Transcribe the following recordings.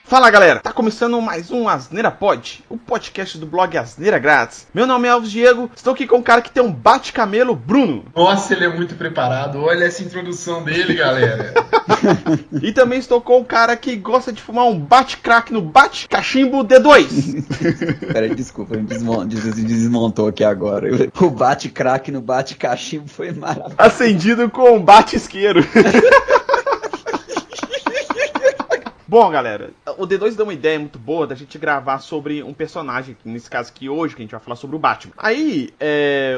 Fala galera, tá começando mais um Asneira Pod, o podcast do blog Asneira Grátis. Meu nome é Alves Diego, estou aqui com um cara que tem um bate-camelo, Bruno. Nossa, ele é muito preparado, olha essa introdução dele, galera. E também estou com o cara que gosta de fumar um bate-crack no bate-cachimbo D2. Peraí, desculpa, desmontou aqui agora. O bate-crack no bate-cachimbo foi maravilhoso. Acendido com um bate-isqueiro. Bom, galera, o D2 deu uma ideia muito boa da gente gravar sobre um personagem, nesse caso aqui hoje, que a gente vai falar sobre o Batman. Aí,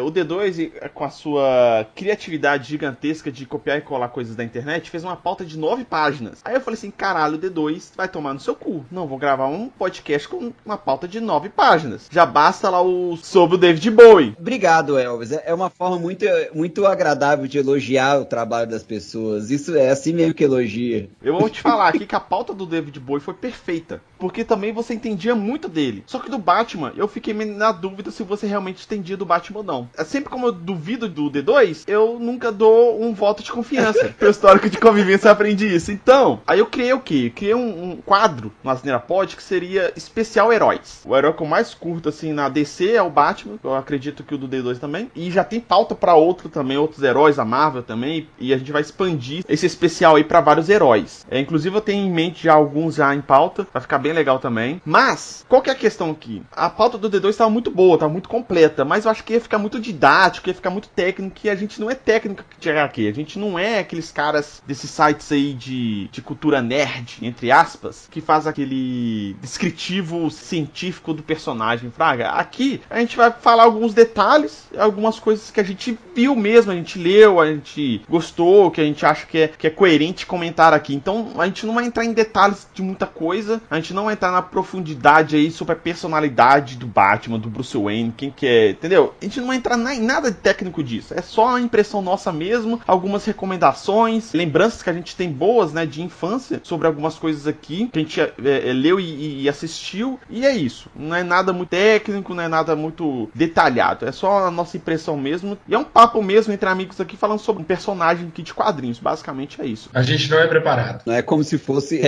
o D2, com a sua criatividade gigantesca de copiar e colar coisas da internet, fez uma pauta de 9 páginas. Aí eu falei assim, caralho, o D2 vai tomar no seu cu. Não, vou gravar um podcast com uma pauta de 9 páginas. Já basta lá sobre o David Bowie. Obrigado, Elvis. É uma forma muito agradável de elogiar o trabalho das pessoas. Isso é assim mesmo que elogia. Eu vou te falar aqui que a pauta do David Bowie foi perfeita, porque também você entendia muito dele. Só que do Batman, eu fiquei na dúvida se você realmente entendia do Batman ou não. Sempre como eu duvido do D2, eu nunca dou um voto de confiança. Pelo histórico de convivência eu aprendi isso. Então, aí eu criei o quê? Eu criei um quadro no Asneira Pod que seria especial heróis. O herói que eu mais curto, assim, na DC é o Batman. Eu acredito que o do D2 também. E já tem pauta pra outro também, outros heróis, a Marvel também. E a gente vai expandir esse especial aí pra vários heróis. Inclusive eu tenho em mente já alguns já em pauta, vai ficar bem legal também. Mas, qual que é a questão aqui? A pauta do D2 estava muito boa, estava muito completa, mas eu acho que ia ficar muito didático, ia ficar muito técnico, e a gente não é técnico de HQ, a gente não é aqueles caras desses sites aí de cultura nerd, entre aspas, que faz aquele descritivo científico do personagem, fraga. Aqui, a gente vai falar alguns detalhes, algumas coisas que a gente viu mesmo, a gente leu, a gente gostou, que a gente acha que é coerente comentar aqui. Então, a gente não vai entrar em detalhes de muita coisa, a gente não vai entrar na profundidade aí sobre a personalidade do Batman, do Bruce Wayne, quem que é, entendeu? A gente não vai entrar em nada de técnico disso, é só a impressão nossa mesmo, algumas recomendações, lembranças que a gente tem boas, né, de infância, sobre algumas coisas aqui, que a gente leu e assistiu, e é isso, não é nada muito técnico, não é nada muito detalhado, é só a nossa impressão mesmo, e é um papo mesmo entre amigos aqui, falando sobre um personagem aqui de quadrinhos, basicamente é isso. A gente não é preparado. Não é como se fosse,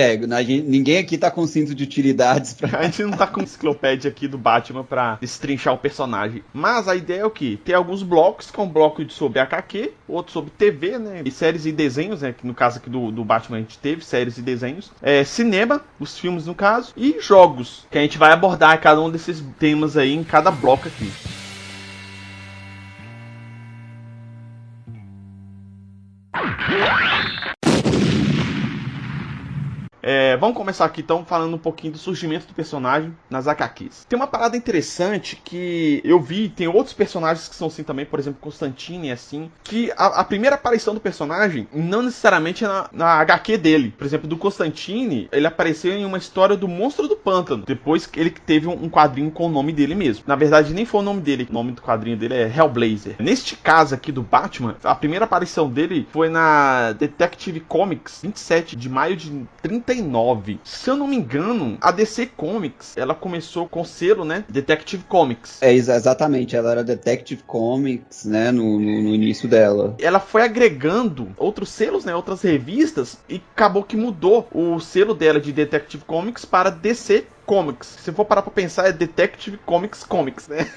ninguém aqui tá com cinto de utilidades A gente não tá com enciclopédia aqui do Batman pra destrinchar o personagem. Mas a ideia é o quê? Tem alguns blocos, que é um bloco sobre HQ, outro sobre TV, né? E séries e desenhos, né? Que no caso aqui do Batman a gente teve séries e desenhos. Cinema, os filmes no caso. E jogos, que a gente vai abordar cada um desses temas aí em cada bloco aqui. Vamos começar aqui então falando um pouquinho do surgimento do personagem nas HQs. Tem uma parada interessante que eu vi, tem outros personagens que são assim também, por exemplo, Constantine, assim, que a primeira aparição do personagem não necessariamente é na HQ dele. Por exemplo, do Constantine, ele apareceu em uma história do Monstro do Pântano, depois que ele teve um quadrinho com o nome dele mesmo. Na verdade, nem foi o nome dele, o nome do quadrinho dele é Hellblazer. Neste caso aqui do Batman, a primeira aparição dele foi na Detective Comics, 27 de maio de 39. Se eu não me engano, a DC Comics, ela começou com o selo, né, Detective Comics. Exatamente, ela era Detective Comics, né, no início dela. Ela foi agregando outros selos, né, outras revistas, e acabou que mudou o selo dela de Detective Comics para DC Comics. Se for parar pra pensar, é Detective Comics, né?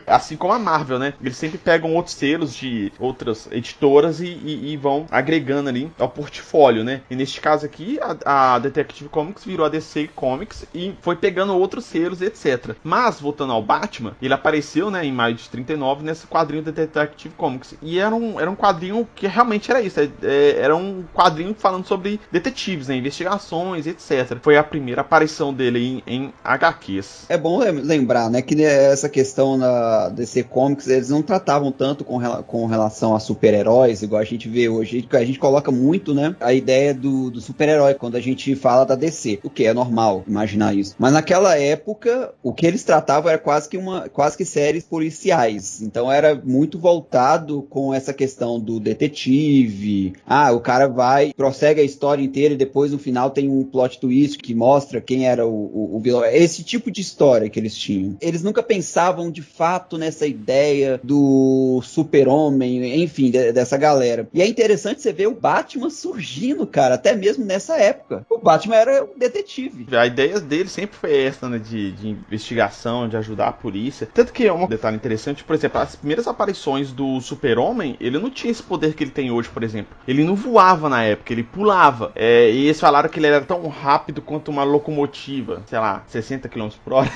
Assim como a Marvel, né? Eles sempre pegam outros selos de outras editoras e vão agregando ali ao portfólio, né? E neste caso aqui, a Detective Comics virou a DC Comics e foi pegando outros selos, etc. Mas, voltando ao Batman, ele apareceu, né, em maio de 39, nesse quadrinho da Detective Comics. E era um quadrinho que realmente era isso. Era um quadrinho falando sobre detetives, né? Investigações, etc. Foi a primeira aparição dele em HQs. É bom lembrar, né, que essa questão na DC Comics, eles não tratavam tanto com relação a super-heróis, igual a gente vê hoje, a gente coloca muito, né, a ideia do super-herói quando a gente fala da DC, o que é normal imaginar isso. Mas naquela época, o que eles tratavam era quase que séries policiais, então era muito voltado com essa questão do detetive, o cara prossegue a história inteira e depois no final tem um plot twist que mostra quem era o o vilão. É esse tipo de história que eles tinham. Eles nunca pensavam de fato nessa ideia do super-homem, enfim, dessa galera. E é interessante você ver o Batman surgindo, cara, até mesmo nessa época. O Batman era um detetive. A ideia dele sempre foi essa, né, de investigação, de ajudar a polícia. Tanto que é um detalhe interessante, por exemplo, as primeiras aparições do super-homem, ele não tinha esse poder que ele tem hoje, por exemplo. Ele não voava na época, ele pulava. E eles falaram que ele era tão rápido quanto uma locomotiva, sei lá, 60 km por hora.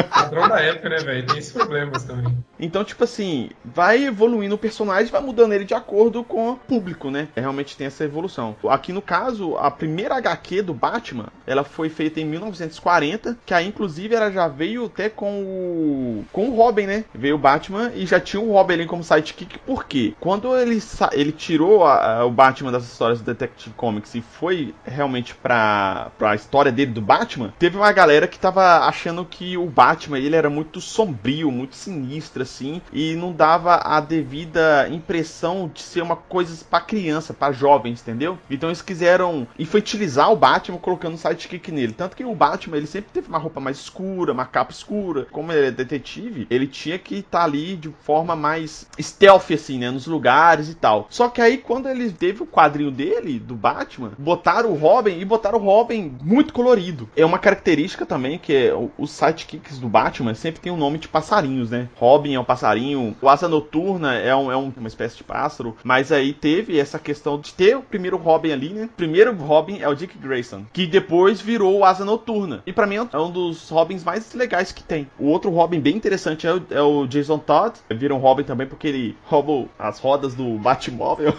Padrão da época, né, velho? Tem esses problemas também. Então, tipo assim, vai evoluindo o personagem, vai mudando ele de acordo com o público, né? Realmente tem essa evolução. Aqui no caso, a primeira HQ do Batman, ela foi feita em 1940, que aí inclusive ela já veio até com o Robin, né? Veio o Batman e já tinha o Robin ali como sidekick, por quê? Quando ele tirou o Batman das histórias do Detective Comics e foi realmente pra história dele do Batman, teve uma galera que tava achando que o Batman, ele era muito sombrio, muito sinistro, assim, e não dava a devida impressão de ser uma coisa pra criança, pra jovens, entendeu? Então eles quiseram infantilizar o Batman colocando um sidekick nele. Tanto que o Batman, ele sempre teve uma roupa mais escura, uma capa escura. Como ele é detetive, ele tinha que estar ali de forma mais stealth, assim, né? Nos lugares e tal. Só que aí, quando ele teve o quadrinho dele, do Batman, botaram o Robin muito colorido. É uma característica também que os sidekicks do Batman sempre tem um nome de passarinhos, né? Robin é um passarinho, o Asa Noturna é uma espécie de pássaro, mas aí teve essa questão de ter o primeiro Robin ali, né? O primeiro Robin é o Dick Grayson, que depois virou o Asa Noturna. E pra mim é um dos Robins mais legais que tem. O outro Robin bem interessante é o Jason Todd. Vira um Robin também porque ele rouba as rodas do Batmóvel.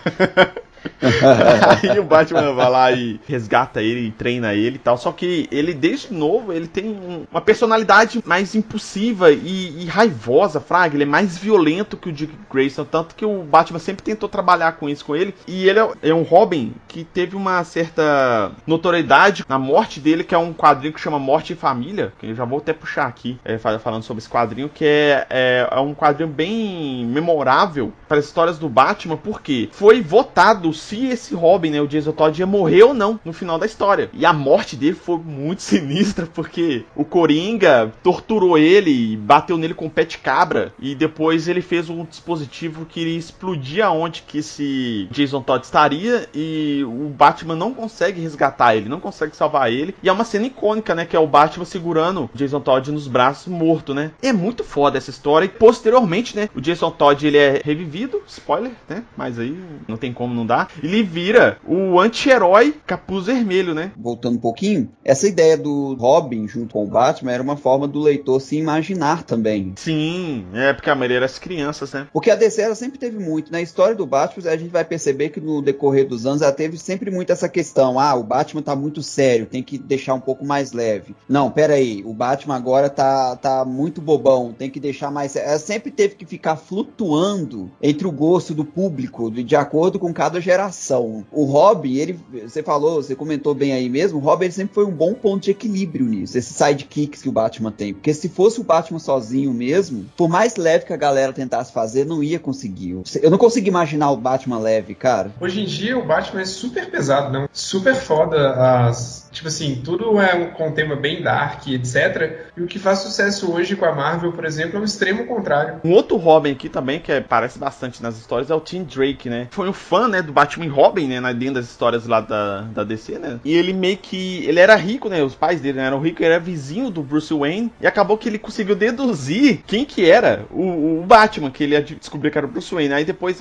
Aí o Batman vai lá e resgata ele e treina ele e tal. Só que ele, desde novo, ele tem uma personalidade mais impulsiva e raivosa, fraga. Ele é mais violento que o Dick Grayson. Tanto que o Batman sempre tentou trabalhar com isso com ele. E ele é um Robin que teve uma certa notoriedade na morte dele, que é um quadrinho que chama Morte e Família. Que eu já vou até puxar aqui, falando sobre esse quadrinho, que é um quadrinho bem memorável para as histórias do Batman, porque foi votado se esse Robin, né, o Jason Todd, ia morrer ou não no final da história. E a morte dele foi muito sinistra, porque o Coringa torturou ele, bateu nele com um pé de cabra, e depois ele fez um dispositivo que iria explodir aonde que esse Jason Todd estaria, e o Batman não consegue resgatar ele, não consegue salvar ele. E é uma cena icônica, né, que é o Batman segurando o Jason Todd nos braços, morto, né. É muito foda essa história. E posteriormente, né, o Jason Todd, ele é revivido, spoiler, né, mas aí não tem como não dar. Ele vira o anti-herói Capuz Vermelho, né? Voltando um pouquinho, essa ideia do Robin junto com o Batman era uma forma do leitor se imaginar também. Sim, porque a maioria era as crianças, né? Porque a DC ela sempre teve muito. Na história do Batman, a gente vai perceber que no decorrer dos anos ela teve sempre muito essa questão. O Batman tá muito sério, tem que deixar um pouco mais leve. Não, pera aí, o Batman agora tá muito bobão, tem que deixar mais sério. Ela sempre teve que ficar flutuando entre o gosto do público, de acordo com cada geração. O Robin, você comentou bem aí mesmo, o Robin ele sempre foi um bom ponto de equilíbrio nisso, esses sidekicks que o Batman tem. Porque se fosse o Batman sozinho mesmo, por mais leve que a galera tentasse fazer, não ia conseguir. Eu não consigo imaginar o Batman leve, cara. Hoje em dia o Batman é super pesado, né? Super foda tipo assim, tudo é com um tema bem dark, etc. E o que faz sucesso hoje com a Marvel, por exemplo, é o extremo contrário. Um outro Robin aqui também, que aparece bastante nas histórias, é o Tim Drake, né? Foi um fã, né, do Batman e Robin, né, dentro das histórias lá da DC, né? E ele meio que... Ele era rico, né? Os pais dele, né, eram ricos, ele era vizinho do Bruce Wayne. E acabou que ele conseguiu deduzir quem que era o Batman, que ele ia descobrir que era o Bruce Wayne. Aí depois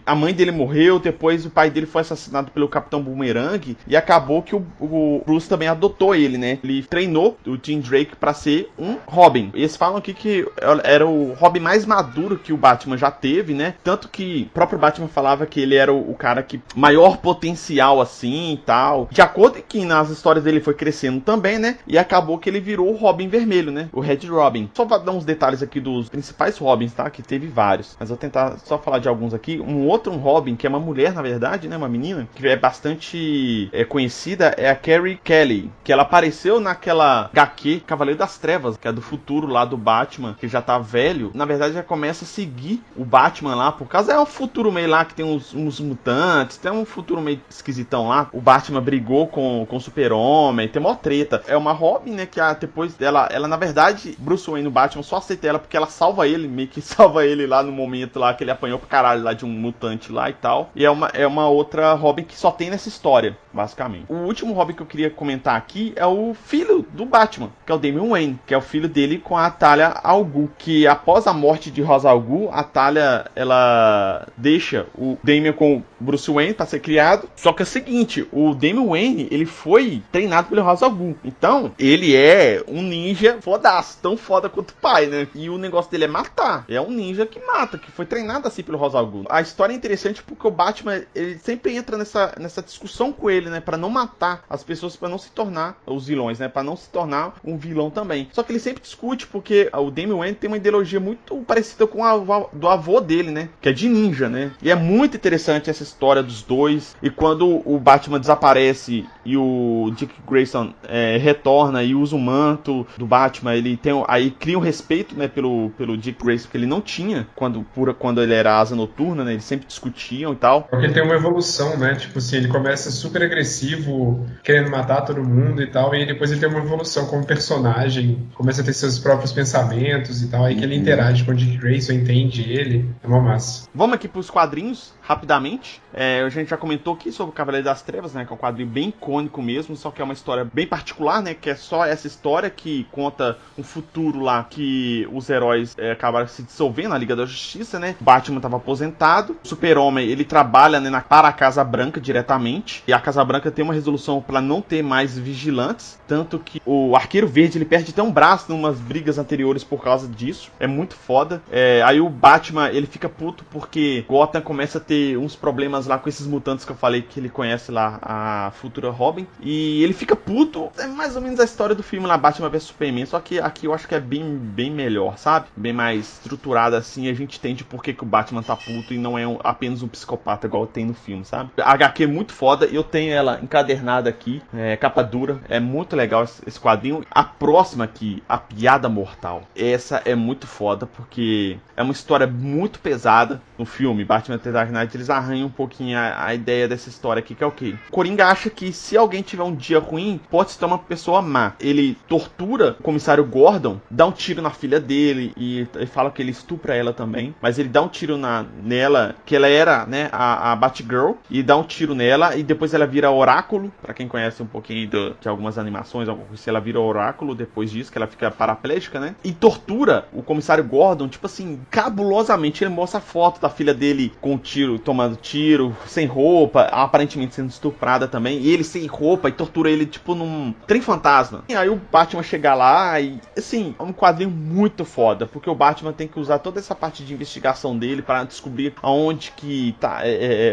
a mãe dele morreu, depois o pai dele foi assassinado pelo Capitão Boomerang. E acabou que o Bruce também adotou ele, né? Ele treinou o Tim Drake pra ser um Robin. Eles falam aqui que era o Robin mais maduro que o Batman já teve, né? Tanto que o próprio Batman falava que ele era o cara que maior potencial assim e tal. De acordo com que nas histórias dele foi crescendo também, né? E acabou que ele virou o Robin vermelho, né? O Red Robin. Só vou dar uns detalhes aqui dos principais Robins, tá? Que teve vários. Mas vou tentar só falar de alguns aqui. Um Robin, que é uma mulher, na verdade, né? Uma menina, que é bastante conhecida, é a Carrie Kelly. Que ela apareceu naquela HQ Cavaleiro da das Trevas, que é do futuro lá do Batman, que já tá velho, na verdade já começa a seguir o Batman lá, por causa é um futuro meio lá que tem uns mutantes, tem um futuro meio esquisitão lá. O Batman brigou com o Super-Homem, tem uma treta. É uma Robin, né, que depois dela, ela na verdade, Bruce Wayne, o Batman, só aceita ela porque ela salva ele, meio que salva ele lá no momento lá que ele apanhou pra caralho lá de um mutante lá e tal. E é uma outra Robin que só tem nessa história, basicamente. O último Robin que eu queria comentar aqui é o filho do Batman, que é o Damian Wayne, que é o filho dele com a Talia al Ghul, que após a morte de Ra's al Ghul, a Talia, ela deixa o Damian com o Bruce Wayne pra ser criado. Só que é o seguinte, o Damian Wayne, ele foi treinado pelo Ra's al Ghul. Então, ele é um ninja fodaço, tão foda quanto o pai, né? E o negócio dele é matar. É um ninja que mata, que foi treinado assim pelo Ra's al Ghul. A história é interessante porque o Batman, ele sempre entra nessa discussão com ele, né? Pra não matar as pessoas, pra não se tornar os vilões, né? Pra não se tornar um vilão também. Só que ele sempre discute porque o Damian Wayne tem uma ideologia muito parecida com a do avô dele, né? Que é de ninja, né? E é muito interessante essa história dos dois. E quando o Batman desaparece e o Dick Grayson retorna e usa o manto do Batman, ele tem aí cria um respeito, né, pelo Dick Grayson que ele não tinha quando ele era Asa Noturna, né? Eles sempre discutiam e tal. Porque ele tem uma evolução, né? Tipo assim, ele começa super agressivo, querendo matar todo mundo e tal, e depois ele tem uma evolução como personagem, começa a ter seus próprios pensamentos e tal, aí que ele interage com o Dick Grayson, entende ele, é uma massa. Vamos aqui pros quadrinhos, rapidamente. A gente já comentou aqui sobre o Cavaleiro das Trevas, né? Que é um quadrinho bem icônico mesmo, só que é uma história bem particular, né? Que é só essa história que conta um futuro lá que os heróis acabaram se dissolvendo na Liga da Justiça, né? O Batman estava aposentado, o Super-Homem, ele trabalha, né, para a Casa Branca diretamente, e a Casa Branca tem uma resolução para não ter mais vigilantes, tanto que o Arqueiro Verde, ele perde até um braço em umas brigas anteriores por causa disso, é muito foda. Aí o Batman, ele fica puto porque Gotham começa a ter uns problemas lá com esses mutantes que eu falei que ele conhece lá, a futura Robin, e ele fica puto. É mais ou menos a história do filme lá, Batman vs Superman, só que aqui eu acho que é bem melhor, sabe? Bem mais estruturada assim, a gente entende por que o Batman tá puto e não é apenas um psicopata igual tem no filme, sabe? A HQ é muito foda, eu tenho ela encadernada aqui, capa dura, é muito legal esse quadrinho. A próxima aqui, A Piada Mortal, essa é muito foda porque é uma história muito pesada. No filme Batman The Dark Knight, eles arranham um pouquinho a ideia dessa história aqui, que é o quê? O Coringa acha que se alguém tiver um dia ruim, pode se tornar uma pessoa má. Ele tortura o comissário Gordon, dá um tiro na filha dele e fala que ele estupra ela também, mas ele dá um tiro nela, que ela era, né, a Batgirl, e dá um tiro nela e depois ela vira Oráculo, pra quem conhece um pouquinho de algumas animações, se ela vira Oráculo depois disso, que ela fica paraplégica, né, e tortura o comissário Gordon, tipo assim, cabulosamente. Ele mostra a foto da filha dele com tiro, tomando tiro, sem roupa, aparentemente sendo estuprada também, e ele sem roupa e tortura ele tipo num trem fantasma. E aí o Batman chega lá e, assim, é um quadrinho muito foda, porque o Batman tem que usar toda essa parte de investigação dele para descobrir aonde que tá,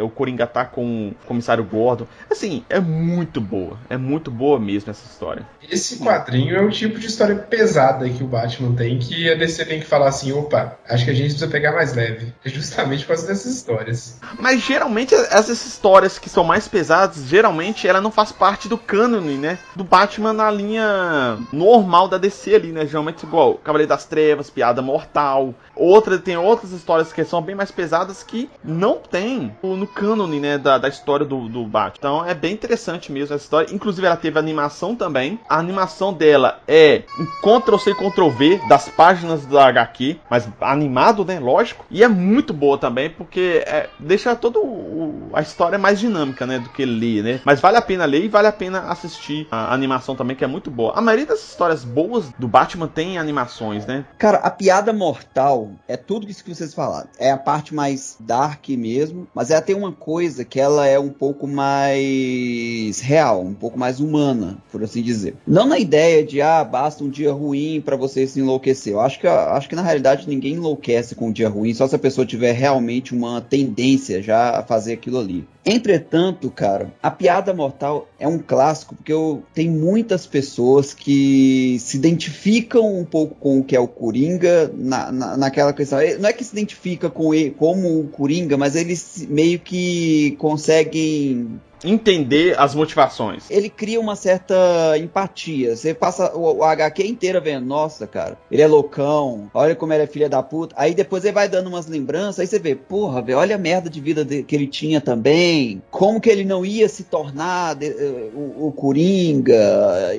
o Coringa tá com o comissário Gordon. Assim, é muito boa mesmo essa história. Esse quadrinho é o tipo de história pesada que o Batman tem, que a DC tem que falar assim, opa, acho que a gente precisa pegar mais leve. É justamente por causa dessas histórias. Mas geralmente essas histórias que são mais pesadas, geralmente ela não faz parte do cânone, né? Do Batman na linha normal da DC ali, né? Geralmente igual Cavaleiro das Trevas, Piada Mortal. Tem outras histórias que são bem mais pesadas que não tem no cânone, né? Da história do Batman. Então é bem interessante mesmo essa história. Inclusive ela teve animação também. A animação dela é um Ctrl-C, Ctrl-V das páginas da HQ, mas animado, né? Lógico. E é muito boa também, porque deixa toda a história mais dinâmica, né? Do que ler, né? Mas vale a pena ler e vale a pena assistir a animação também, que é muito boa. A maioria das histórias boas do Batman tem animações, né? Cara, A Piada Mortal é tudo isso que vocês falaram. É a parte mais dark mesmo, mas ela tem uma coisa que ela é um pouco mais real, um pouco mais humana, por assim dizer. Não na ideia de, basta um dia ruim pra você se enlouquecer. Eu acho que na realidade ninguém enlouquece com um dia ruim, só se a pessoa tiver realmente uma tendência já a fazer aquilo ali. Entretanto, cara, A Piada Mortal é um clássico porque tem muitas pessoas que se identificam um pouco com o que é o Coringa naquela questão. Não é que se identifica com ele como o Coringa, mas eles meio que conseguem entender as motivações. Ele cria uma certa empatia. Você passa o HQ inteira vendo, nossa, cara, ele é loucão, olha como ele é filha da puta. Aí depois ele vai dando umas lembranças, aí você vê, porra, velho, olha a merda de vida que ele tinha também, como que ele não ia se tornar o Coringa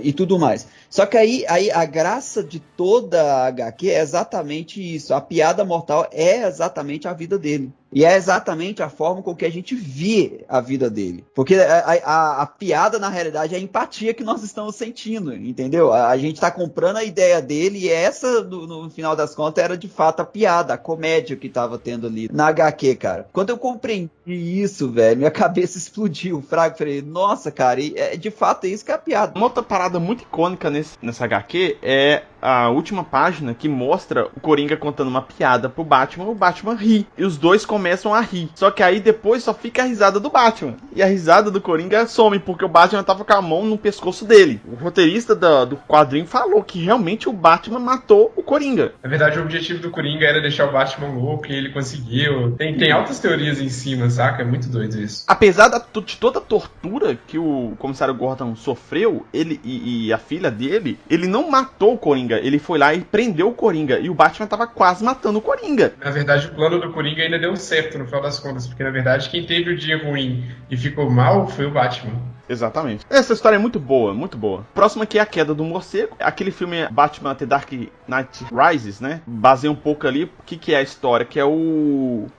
e tudo mais. Só que aí a graça de toda a HQ é exatamente isso. A piada mortal é exatamente a vida dele. E é exatamente a forma com que a gente vê a vida dele. Porque a piada, na realidade, é a empatia que nós estamos sentindo, entendeu? A gente tá comprando a ideia dele e essa, no final das contas, era de fato a piada, a comédia que tava tendo ali na HQ, cara. Quando eu compreendi isso, velho, minha cabeça explodiu. Fraga, falei, nossa, cara, de fato é isso que é a piada. Uma outra parada muito icônica nessa HQ é a última página que mostra o Coringa contando uma piada pro Batman, o Batman ri. E os dois começam a rir. Só que aí depois só fica a risada do Batman. E a risada do Coringa some, porque o Batman tava com a mão no pescoço dele. O roteirista do quadrinho falou que realmente o Batman matou o Coringa. Na verdade, o objetivo do Coringa era deixar o Batman louco e ele conseguiu. Tem altas teorias em cima, saca? É muito doido isso. Apesar de toda a tortura que o comissário Gordon sofreu, ele e a filha dele, ele não matou o Coringa. Ele foi lá e prendeu o Coringa. E o Batman tava quase matando o Coringa. Na verdade, o plano do Coringa ainda deu certo no final das contas. Porque, na verdade, quem teve o dia ruim e ficou mal foi o Batman. Exatamente. Essa história é muito boa, muito boa. Próximo aqui é A Queda do Morcego. Aquele filme Batman The Dark Knight Rises, né? Baseia um pouco ali o que é a história, que é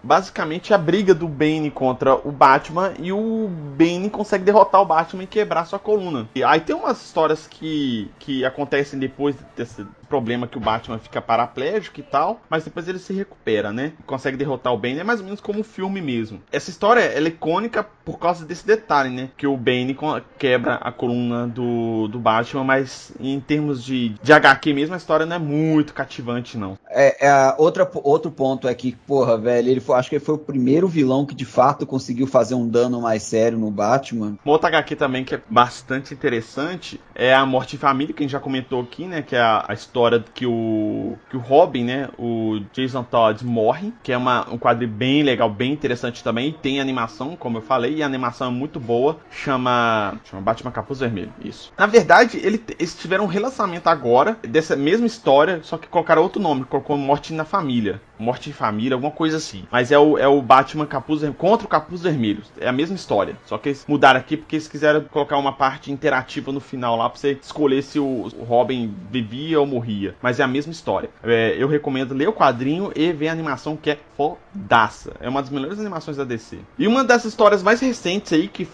basicamente a briga do Bane contra o Batman, e o Bane consegue derrotar o Batman e quebrar sua coluna. E aí tem umas histórias que acontecem depois desse problema que o Batman fica paraplégico e tal, mas depois ele se recupera, né? Consegue derrotar o Bane, é mais ou menos como um filme mesmo. Essa história, ela é icônica por causa desse detalhe, né? Que o Bane quebra a coluna do Batman, mas em termos de HQ mesmo, a história não é muito cativante, não. Outro ponto é que, porra, velho, acho que ele foi o primeiro vilão que de fato conseguiu fazer um dano mais sério no Batman. Uma outra HQ também que é bastante interessante é a Morte em Família, que a gente já comentou aqui, né? Que é a história que o Robin, né? O Jason Todd morre, que é um quadrinho bem legal, bem interessante também. E tem animação, como eu falei, e a animação é muito boa. Chama Batman Capuz Vermelho, isso. Na verdade, eles tiveram um relançamento agora dessa mesma história, só que colocaram outro nome, colocou Morte na Família. Morte em Família, alguma coisa assim. Mas é o Batman Capuz contra o Capuz Vermelho. É a mesma história. Só que eles mudaram aqui porque eles quiseram colocar uma parte interativa no final lá pra você escolher se o Robin vivia ou morria. Mas é a mesma história. Eu recomendo ler o quadrinho e ver a animação, que é fodaça. É uma das melhores animações da DC. E uma das histórias mais recentes aí, que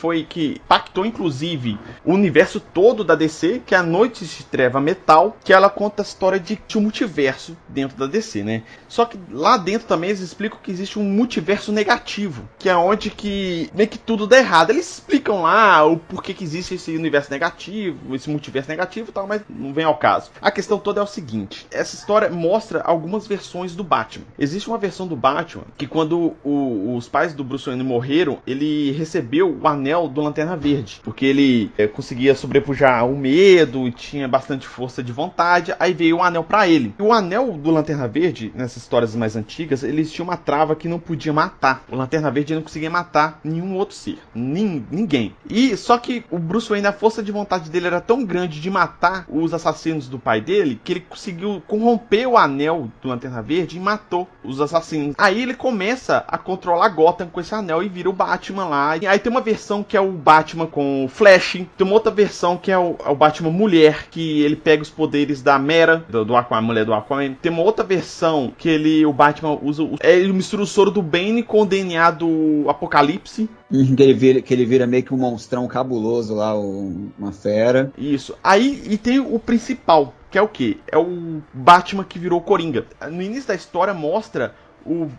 impactou inclusive o universo todo da DC, que é a Noite de Treva Metal, que ela conta a história de um multiverso dentro da DC, né? Só que lá dentro também eles explicam que existe um multiverso negativo, que é onde que meio que tudo dá errado. Eles explicam lá o porquê que existe esse universo negativo, esse multiverso negativo e tal, mas não vem ao caso. A questão toda é o seguinte: essa história mostra algumas versões do Batman. Existe uma versão do Batman que quando os pais do Bruce Wayne morreram, ele recebeu o anel do Lanterna Verde, porque ele conseguia sobrepujar o medo e tinha bastante força de vontade. Aí veio o anel pra ele. E o anel do Lanterna Verde, nessas histórias mais antigas, eles tinham uma trava que não podia matar. O Lanterna Verde não conseguia matar nenhum outro ser. Ninguém. E só que o Bruce Wayne, a força de vontade dele era tão grande de matar os assassinos do pai dele, que ele conseguiu corromper o anel do Lanterna Verde e matou os assassinos. Aí ele começa a controlar Gotham com esse anel e vira o Batman lá. E aí tem uma versão que é o Batman com o Flash. Tem uma outra versão que é o Batman mulher, que ele pega os poderes da Mera, do Aquaman, a mulher do Aquaman. Tem uma outra versão que o Batman usa, ele mistura o soro do Bane com o DNA do Apocalipse. Que ele vira meio que um monstrão cabuloso lá, uma fera. Isso. Aí, e tem o principal, que é o quê? É o Batman que virou Coringa. No início da história mostra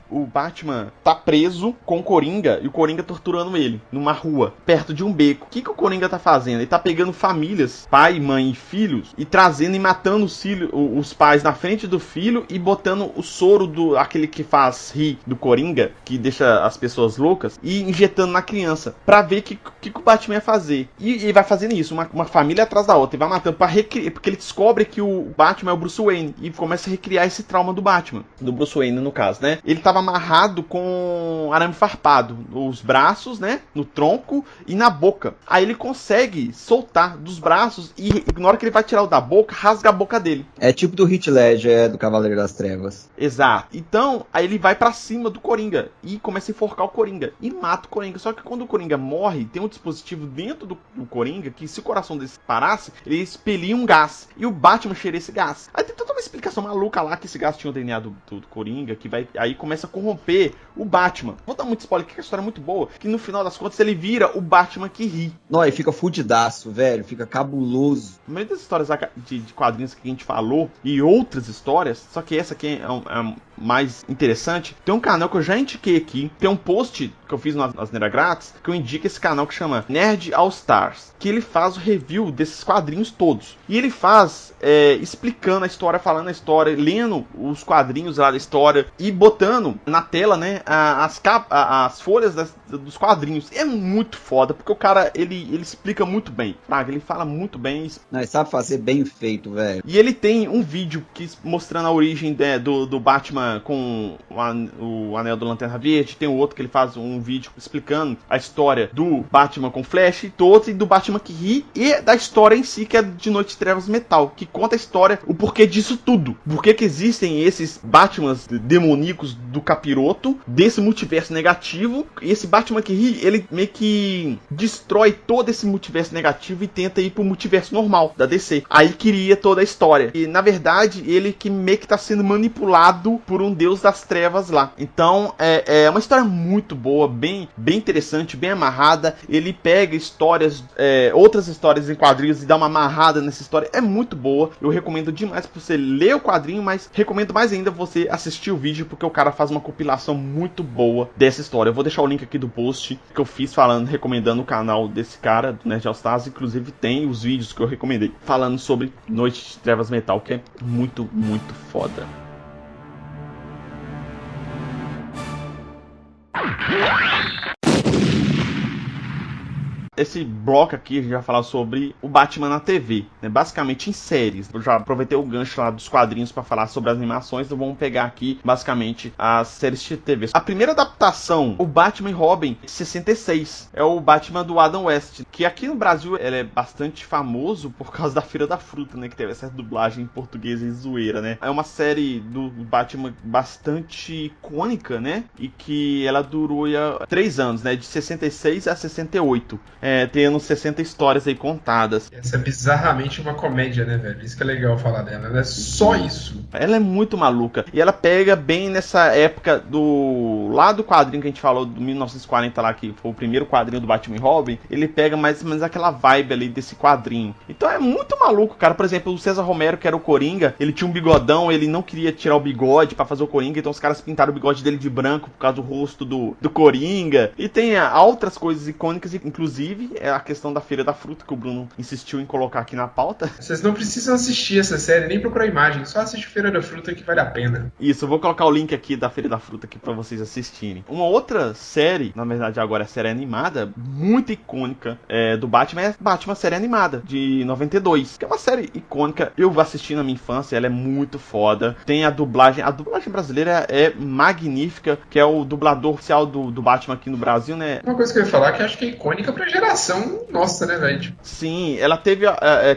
o Batman tá preso com o Coringa e o Coringa torturando ele numa rua, perto de um beco. O que o Coringa tá fazendo? Ele tá pegando famílias, pai, mãe e filhos, e trazendo e matando os pais na frente do filho e botando o soro aquele que faz rir do Coringa, que deixa as pessoas loucas, e injetando na criança, pra ver o que o Batman ia fazer. E vai fazendo isso, uma família atrás da outra, e vai matando pra recriar, porque ele descobre que o Batman é o Bruce Wayne, e começa a recriar esse trauma do Batman, do Bruce Wayne no caso, né? né? Ele tava amarrado com arame farpado nos braços, né? No tronco e na boca. Aí ele consegue soltar dos braços e na hora que ele vai tirar o da boca, rasga a boca dele. É tipo do Heath Ledger, do Cavaleiro das Trevas. Exato. Então, aí ele vai pra cima do Coringa e começa a enforcar o Coringa e mata o Coringa. Só que quando o Coringa morre, tem um dispositivo dentro do Coringa que, se o coração dele parasse, ele expelia um gás. E o Batman cheira esse gás. Aí tem toda uma explicação maluca lá que esse gás tinha o DNA do Coringa, que vai aí começa a corromper o Batman. Vou dar muito spoiler, que a história é muito boa, que no final das contas ele vira o Batman que ri. Não, ele fica fudidaço, velho, fica cabuloso. No meio das histórias de quadrinhos que a gente falou, e outras histórias, só que essa aqui é mais interessante, tem um canal que eu já indiquei aqui, tem um post que eu fiz na Asneira Grátis, que eu indico esse canal que chama Nerd All Stars, que ele faz o review desses quadrinhos todos. E ele faz explicando a história, falando a história, lendo os quadrinhos lá da história e botando na tela, né, as folhas dos quadrinhos. É muito foda, porque o cara, ele explica muito bem, Fraga, ele fala muito bem. Não, ele sabe fazer bem feito, velho. E ele tem um vídeo mostrando a origem do Batman com o Anel do Lanterna Verde, tem outro que ele faz um vídeo explicando a história do Batman com Flash e todos, e do Batman que ri, e da história em si, que é de Noite de Trevas Metal, que conta a história, o porquê disso tudo. Por que existem esses Batmans demoníacos do capiroto, desse multiverso negativo, e esse Batman que ri, ele meio que destrói todo esse multiverso negativo e tenta ir pro multiverso normal da DC. Aí cria toda a história. E, na verdade, ele que meio que tá sendo manipulado por um deus das trevas lá. Então, é uma história muito boa, bem interessante, bem amarrada. Ele pega histórias, outras histórias em quadrinhos e dá uma amarrada nessa história. É muito boa. Eu recomendo demais pra você ler o quadrinho, mas recomendo mais ainda você assistir o vídeo, porque o cara faz uma compilação muito boa dessa história. Eu vou deixar o link aqui do post que eu fiz recomendando o canal desse cara, do Nerd All Stars. Inclusive tem os vídeos que eu recomendei falando sobre Noite de Trevas Metal, que é muito, muito foda. Esse bloco aqui a gente vai falar sobre o Batman na TV, né? Basicamente em séries. Eu já aproveitei o gancho lá dos quadrinhos para falar sobre as animações, então vamos pegar aqui basicamente as séries de TV. A primeira adaptação, o Batman e Robin, de 66, é o Batman do Adam West, que aqui no Brasil ele é bastante famoso por causa da Feira da Fruta, né? Que teve essa dublagem em português e zoeira, né? É uma série do Batman bastante icônica, né? E que ela durou 3 anos, né? De 66 a 68. Tendo 60 histórias aí contadas. Essa é bizarramente uma comédia, né, velho? Isso que é legal falar dela. Ela é só isso. Ela é muito maluca. E ela pega bem nessa época lá do quadrinho que a gente falou, do 1940 lá, que foi o primeiro quadrinho do Batman e Robin. Ele pega mais ou menos aquela vibe ali desse quadrinho. Então é muito maluco, cara. Por exemplo, o César Romero, que era o Coringa, ele tinha um bigodão, ele não queria tirar o bigode pra fazer o Coringa, então os caras pintaram o bigode dele de branco por causa do rosto do Coringa. E tem outras coisas icônicas, inclusive é a questão da Feira da Fruta, que o Bruno insistiu em colocar aqui na pauta. Vocês não precisam assistir essa série, nem procurar imagem, só assiste Feira da Fruta que vale a pena. Isso, eu vou colocar o link aqui da Feira da Fruta aqui pra vocês assistirem. Uma outra série, na verdade agora é série animada, muito icônica do Batman, é Batman série animada, de 92, que é uma série icônica. Eu assisti na minha infância, ela é muito foda. Tem a dublagem brasileira é magnífica, que é o dublador oficial do Batman aqui no Brasil, né? Uma coisa que eu ia falar que eu acho que é icônica pra geração nossa, né, velho? Sim, ela teve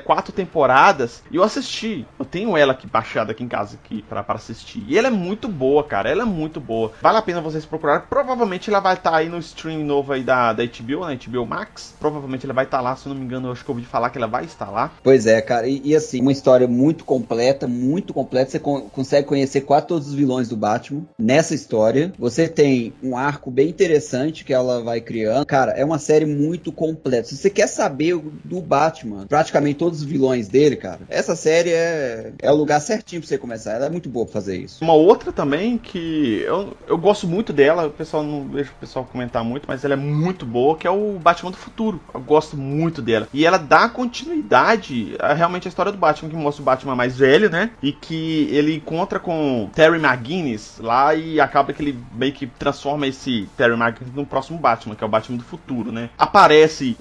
4 temporadas e eu assisti. Eu tenho ela aqui baixada aqui em casa aqui pra assistir. E ela é muito boa, cara. Ela é muito boa. Vale a pena vocês procurarem. Provavelmente ela vai estar aí no stream novo aí da HBO, na HBO Max. Provavelmente ela vai estar lá, se eu não me engano, eu acho que eu ouvi falar que ela vai estar lá. Pois é, cara. E assim, uma história muito completa, muito completa. Você consegue conhecer quase todos os vilões do Batman nessa história. Você tem um arco bem interessante que ela vai criando. Cara, é uma série muito completa. Se você quer saber do Batman, praticamente todos os vilões dele, cara, essa série é o lugar certinho pra você começar. Ela é muito boa pra fazer isso. Uma outra também que eu gosto muito dela, o pessoal não vejo o pessoal comentar muito, mas ela é muito boa, que é o Batman do Futuro. Eu gosto muito dela. E ela dá continuidade realmente a história do Batman, que mostra o Batman mais velho, né? E que ele encontra com Terry McGinnis lá e acaba que ele meio que transforma esse Terry McGinnis no próximo Batman, que é o Batman do Futuro, né? Aparece aparece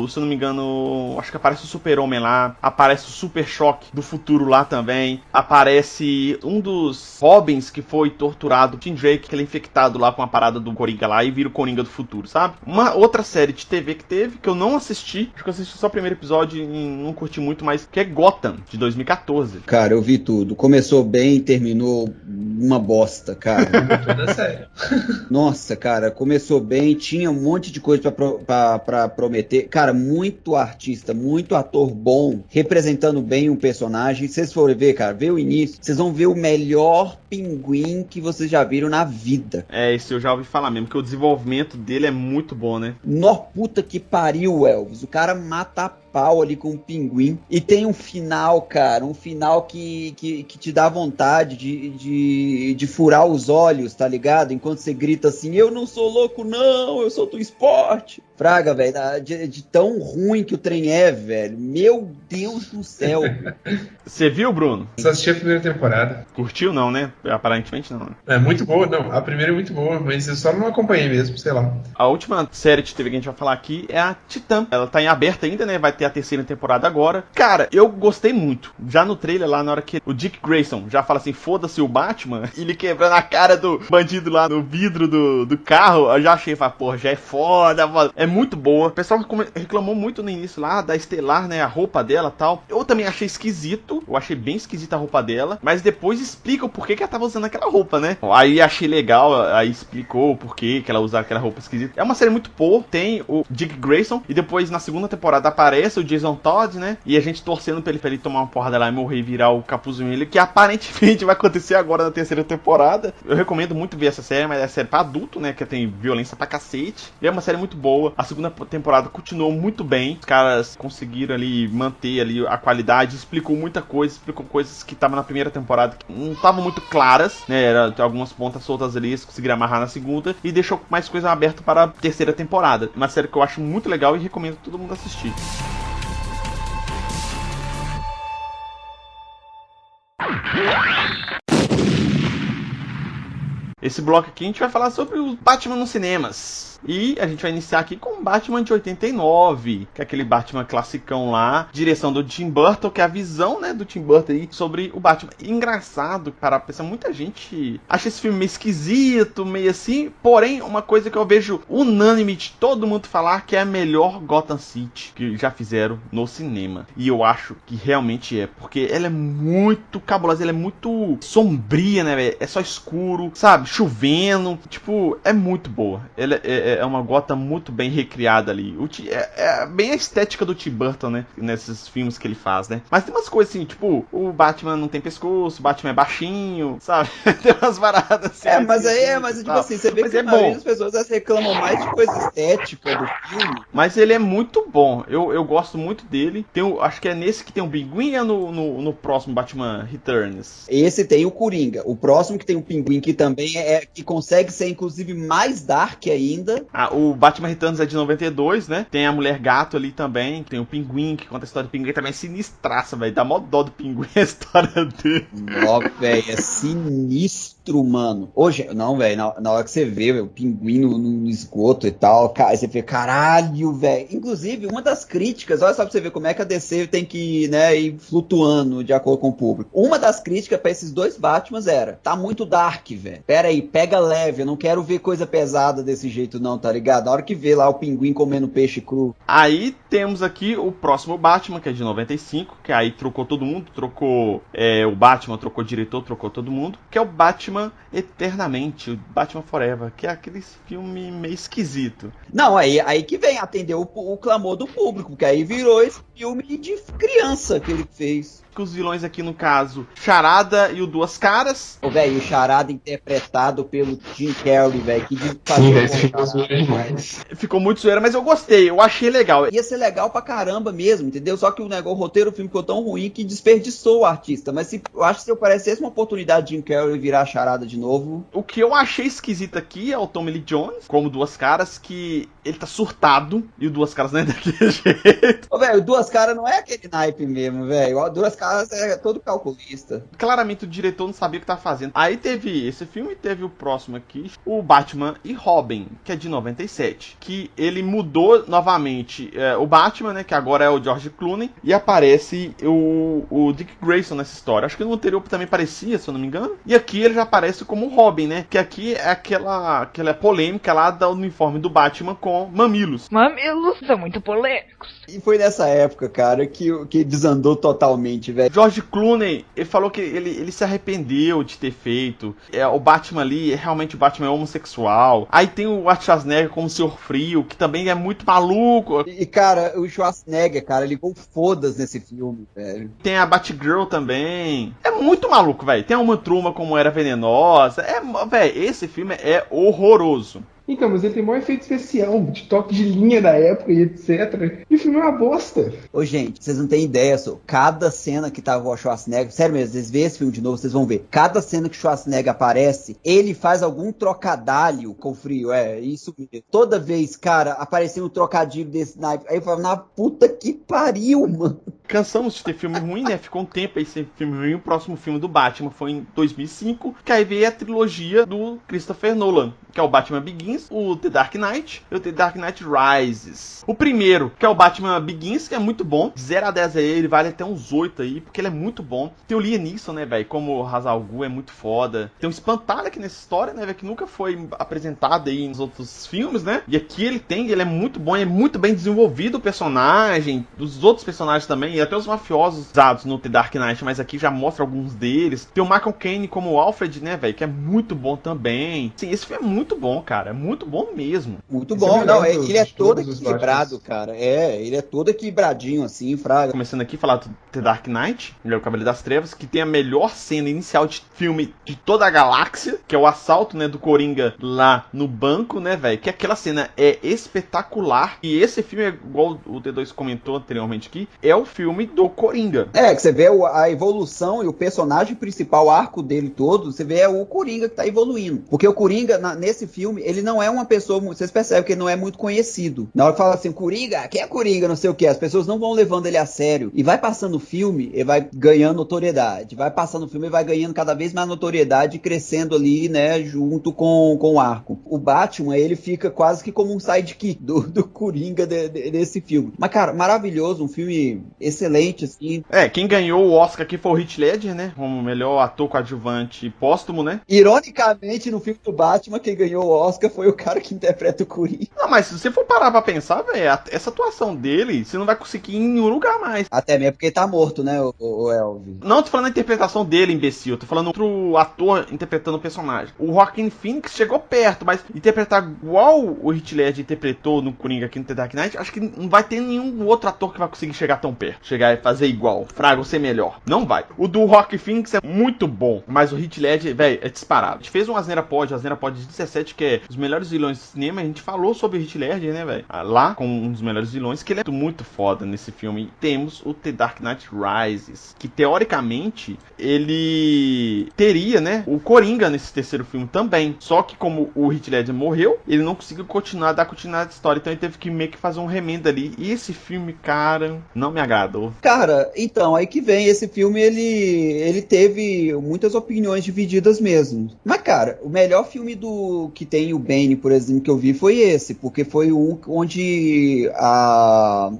se eu não me engano, acho que aparece o Super-Homem lá, aparece o Super Choque do futuro lá também, aparece um dos Robins que foi torturado, Tim Drake, que ele é infectado lá com a parada do Coringa lá e vira o Coringa do futuro, sabe? Uma outra série de TV que teve, que eu não assisti, acho que eu assisti só o primeiro episódio e não curti muito, mas que é Gotham, de 2014. Cara, eu vi tudo. Começou bem, terminou uma bosta, cara. Toda série. Nossa, cara, começou bem, tinha um monte de coisa pra prometer. Cara, muito artista, muito ator bom, representando bem um personagem. Se vocês forem ver, cara, ver o início, vocês vão ver o melhor pinguim que vocês já viram na vida. É, esse eu já ouvi falar mesmo, que o desenvolvimento dele é muito bom, né? Nó, puta que pariu, Elvis. O cara mata a pau ali com o pinguim. E tem um final, cara, um final que te dá vontade de furar os olhos, tá ligado? Enquanto você grita assim, eu não sou louco não, eu sou do esporte. Fraga, velho, de tão ruim que o trem é, velho. Meu Deus do céu. Você viu, Bruno? Só assisti a primeira temporada. Curtiu não, né? Aparentemente não. É muito boa, não. A primeira é muito boa, mas eu só não acompanhei mesmo, sei lá. A última série de TV que a gente vai falar aqui é a Titã. Ela tá em aberto ainda, né? Vai ter a terceira temporada agora. Cara, eu gostei muito. Já no trailer lá, na hora que o Dick Grayson já fala assim, foda-se o Batman, ele quebrando a cara do bandido lá no vidro do carro, eu já achei, porra, já é foda, mano. É muito boa. O pessoal reclamou muito no início lá da Estelar, né? A roupa dela e tal. Eu também achei esquisito. Eu achei bem esquisita a roupa dela. Mas depois explica o porquê que ela tava usando aquela roupa, né? Aí achei legal. Aí explicou o porquê que ela usava aquela roupa esquisita. É uma série muito boa. Tem o Dick Grayson. E depois na segunda temporada aparece o Jason Todd, né? E a gente torcendo pra ele tomar uma porrada lá e morrer e virar o Capuz Vermelho. Que aparentemente vai acontecer agora na terceira temporada. Eu recomendo muito ver essa série. Mas é série pra adulto, né? Que tem violência pra cacete. E é uma série muito boa. A segunda temporada continuou muito bem. Os caras conseguiram ali manter ali a qualidade, explicou muita coisa, explicou coisas que estavam na primeira temporada que não estavam muito claras, né? Era algumas pontas soltas ali, eles conseguiram amarrar na segunda e deixou mais coisa aberta para a terceira temporada. Uma série que eu acho muito legal e recomendo todo mundo assistir. Esse bloco aqui a gente vai falar sobre o Batman nos cinemas. E a gente vai iniciar aqui com o Batman de 89, que é aquele Batman classicão lá, direção do Tim Burton, que é a visão, né, do Tim Burton aí sobre o Batman. Engraçado, para pensar, muita gente acha esse filme meio esquisito, meio assim, porém, uma coisa que eu vejo unânime de todo mundo falar que é a melhor Gotham City que já fizeram no cinema. E eu acho que realmente é, porque ela é muito cabulosa, ela é muito sombria, né, véio? É só escuro, sabe, chovendo, tipo, é muito boa. Ela é uma Gotham muito bem recriada ali. É bem a estética do Tim Burton, né? Nesses filmes que ele faz, né? Mas tem umas coisas assim, tipo, o Batman não tem pescoço, o Batman é baixinho, sabe? Tem umas paradas assim. Mas tipo assim, você vê que a maioria das pessoas reclamam mais de coisa estética do filme. Mas ele é muito bom. Eu gosto muito dele. Acho que é nesse que tem um pinguim ou no próximo Batman Returns? Esse tem o Coringa. O próximo que tem o pinguim, que também que consegue ser inclusive mais dark ainda. O Batman Returns é de 92, né? Tem a Mulher Gato ali também. Tem o Pinguim, que conta a história do Pinguim. Também é sinistraça, velho. Dá mó dó do Pinguim a história dele. Ó, velho, é sinistro, mano. Hoje, não, velho, na hora que você vê véio, o Pinguim no esgoto e tal, cara, você vê, caralho, velho. Inclusive, uma das críticas, olha só pra você ver como é que a DC tem que, né, ir flutuando de acordo com o público. Uma das críticas pra esses dois Batmans era, tá muito dark, velho. Pera aí, pega leve, eu não quero ver coisa pesada desse jeito não, tá ligado? Na hora que vê lá o Pinguim comendo peixe cru. Aí temos aqui o próximo Batman, que é de 95, que aí trocou todo mundo, trocou o Batman, trocou o diretor, trocou todo mundo, que é o Batman Eternamente, o Batman Forever, que é aquele filme meio esquisito. Não, aí que vem atender o clamor do público, porque aí virou esse filme de criança que ele fez. Os vilões aqui, no caso, Charada e o Duas Caras. Velho, o Charada interpretado pelo Jim Carrey, velho, que sim, esse ficou zoeira demais. Ficou muito zoeira, mas eu gostei, eu achei legal. Ia ser legal pra caramba mesmo, entendeu? Só que o roteiro do filme ficou tão ruim que desperdiçou o artista. Mas eu acho que se eu parecesse uma oportunidade de Jim Carrey virar Charada de novo... O que eu achei esquisito aqui é o Tommy Lee Jones, como Duas Caras, que ele tá surtado, e o Duas Caras não é daquele jeito. Velho, o Duas Caras não é aquele naipe mesmo, velho. O Duas Caras é todo calculista. Claramente o diretor não sabia o que tá fazendo. Aí teve esse filme, teve o próximo aqui, o Batman e Robin, que é de de 97, que ele mudou novamente o Batman, né, que agora é o George Clooney, e aparece o Dick Grayson nessa história. Acho que no anterior também parecia, se eu não me engano, e aqui ele já aparece como Robin, né, que aqui é aquela polêmica lá do uniforme do Batman com mamilos. Mamilos são muito polêmicos. E foi nessa época, cara, que desandou totalmente, velho. George Clooney, ele falou que ele se arrependeu de ter feito. O Batman ali, realmente o Batman é homossexual. Aí tem o Schwarzenegger como Senhor Frio, que também é muito maluco. E, cara, o Schwarzenegger, cara, ele ligou fodas nesse filme, velho. Tem a Batgirl também. É muito maluco, velho. Tem a Uma Thurman como Era Venenosa. Velho, esse filme é horroroso. Então, mas ele tem maior efeito especial, de toque de linha da época e etc. E o filme é uma bosta. Ô, gente, vocês não têm ideia, só. Cada cena que tava o Schwarzenegger, sério mesmo, vocês vêem esse filme de novo, vocês vão ver. Cada cena que o Schwarzenegger aparece, ele faz algum trocadilho com o Frio, isso mesmo. Toda vez, cara, aparecia um trocadilho desse naipe. Aí eu falava, na puta que pariu, mano. Cansamos de ter filme ruim, né? Ficou um tempo aí sem filme ruim. O próximo filme do Batman foi em 2005, que aí veio a trilogia do Christopher Nolan, que é o Batman Begins, o The Dark Knight e o The Dark Knight Rises. O primeiro, que é o Batman Begins, que é muito bom. De 0 a 10 aí, ele vale até uns 8 aí, porque ele é muito bom. Tem o Liam Neeson, né, velho? Como o Ra's al Ghul é muito foda. Tem o Espantalho aqui nessa história, né, velho? Que nunca foi apresentado aí nos outros filmes, né? E aqui ele é muito bom, é muito bem desenvolvido o personagem, dos outros personagens também, e até os mafiosos usados no The Dark Knight, mas aqui já mostra alguns deles. Tem o Michael Caine como o Alfred, né, velho? Que é muito bom também. Sim, esse filme é muito bom, cara. É muito bom mesmo. Muito bom. Não, ele é todo equilibrado, cara. Ele é todo equilibradinho, assim, fraga. Começando aqui a falar do The Dark Knight, ele é o Cavaleiro das Trevas, que tem a melhor cena inicial de filme de toda a galáxia, que é o assalto, né, do Coringa lá no banco, né, velho? Que aquela cena é espetacular. E esse filme, igual o D2 comentou anteriormente aqui, é o filme do Coringa. Que você vê a evolução e o personagem principal, o arco dele todo, você vê o Coringa que tá evoluindo. Porque o Coringa, nesse filme, ele não é uma pessoa, vocês percebem que ele não é muito conhecido. Na hora que fala assim, Coringa, quem é Coringa, não sei o que, as pessoas não vão levando ele a sério. E vai passando o filme, ele vai ganhando notoriedade. Vai passando o filme, ele vai ganhando cada vez mais notoriedade e crescendo ali, né, junto com o arco. O Batman, ele fica quase que como um sidekick do Coringa desse filme. Mas, cara, maravilhoso, um filme excelente, assim. Quem ganhou o Oscar aqui foi o Heath Ledger, né, como melhor ator coadjuvante póstumo, né. Ironicamente, no filme do Batman, quem ganhou o Oscar foi o cara que interpreta o Coringa. Não, mas se você for parar pra pensar, velho, essa atuação dele, você não vai conseguir ir em nenhum lugar mais. Até mesmo porque ele tá morto, né, o Elvis. Não, tô falando da interpretação dele, imbecil. Tô falando outro ator interpretando o personagem. O Joaquin Phoenix chegou perto, mas interpretar igual o Heath Ledger interpretou no Coringa aqui no The Dark Knight, acho que não vai ter nenhum outro ator que vai conseguir chegar tão perto. Chegar e fazer igual. Fraga, ou ser melhor. Não vai. O do Joaquin Phoenix é muito bom, mas o Heath Ledger, velho, é disparado. A gente fez um Asneira Pod de 17, que é os melhores vilões do cinema. A gente falou sobre o Heath Ledger, né, velho? Lá, com um dos melhores vilões, que ele é muito foda nesse filme. E temos o The Dark Knight Rises, que teoricamente ele teria, né, o Coringa nesse terceiro filme também. Só que como o Heath Ledger morreu, ele não conseguiu dar continuidade à história. Então ele teve que meio que fazer um remendo ali. E esse filme, cara, não me agradou. Cara, então, aí que vem, esse filme, ele teve muitas opiniões divididas mesmo. Mas, cara, o melhor filme que tem o Bane, por exemplo, que eu vi foi esse, porque foi onde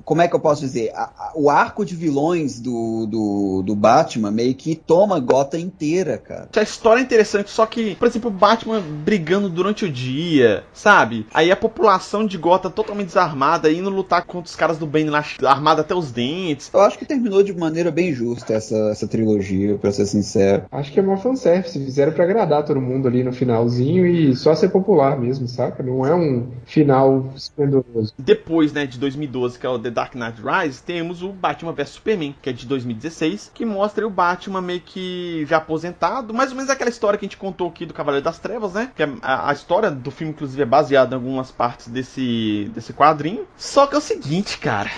como é que eu posso dizer? O arco de vilões do Batman meio que toma Gotham inteira, cara. A história é interessante, só que, por exemplo, o Batman brigando durante o dia, sabe? Aí a população de Gotham totalmente desarmada, indo lutar contra os caras do Bane lá, armado até os dentes. Eu acho que terminou de maneira bem justa essa trilogia, pra ser sincero. Acho que é uma fanservice, fizeram pra agradar todo mundo ali no finalzinho e só ser popular mesmo, saca? Não é um final esplendoroso. Depois, né, de 2012, que é o The Dark Knight Rises, temos o Batman vs Superman, que é de 2016, que mostra o Batman meio que já aposentado, mais ou menos aquela história que a gente contou aqui do Cavaleiro das Trevas, né? Que a história do filme, inclusive, é baseada em algumas partes desse quadrinho. Só que é o seguinte, cara,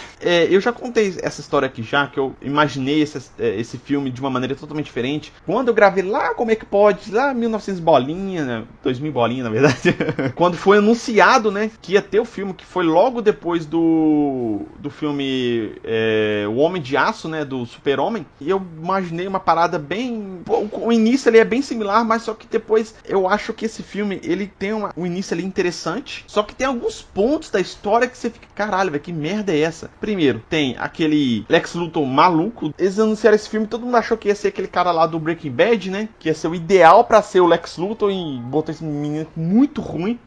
eu já contei essa história aqui já, que eu imaginei esse filme de uma maneira totalmente diferente. Quando eu gravei lá, como é que pode, lá 1900 bolinha, né? 2000 bolinha, na verdade. Quando foi anunciado, né, que ia ter o filme, que foi logo depois do filme O Homem de Aço, né, do Super-Homem. E eu imaginei uma parada bem... O início ele é bem similar, mas só que depois eu acho que esse filme, ele tem um início ali interessante, só que tem alguns pontos da história que você fica, caralho, velho, que merda é essa? Primeiro, tem aquele Lex Luthor maluco. Eles anunciaram esse filme, todo mundo achou que ia ser aquele cara lá do Breaking Bad, né, que ia ser o ideal pra ser o Lex Luthor, e botou esse menino muito ruim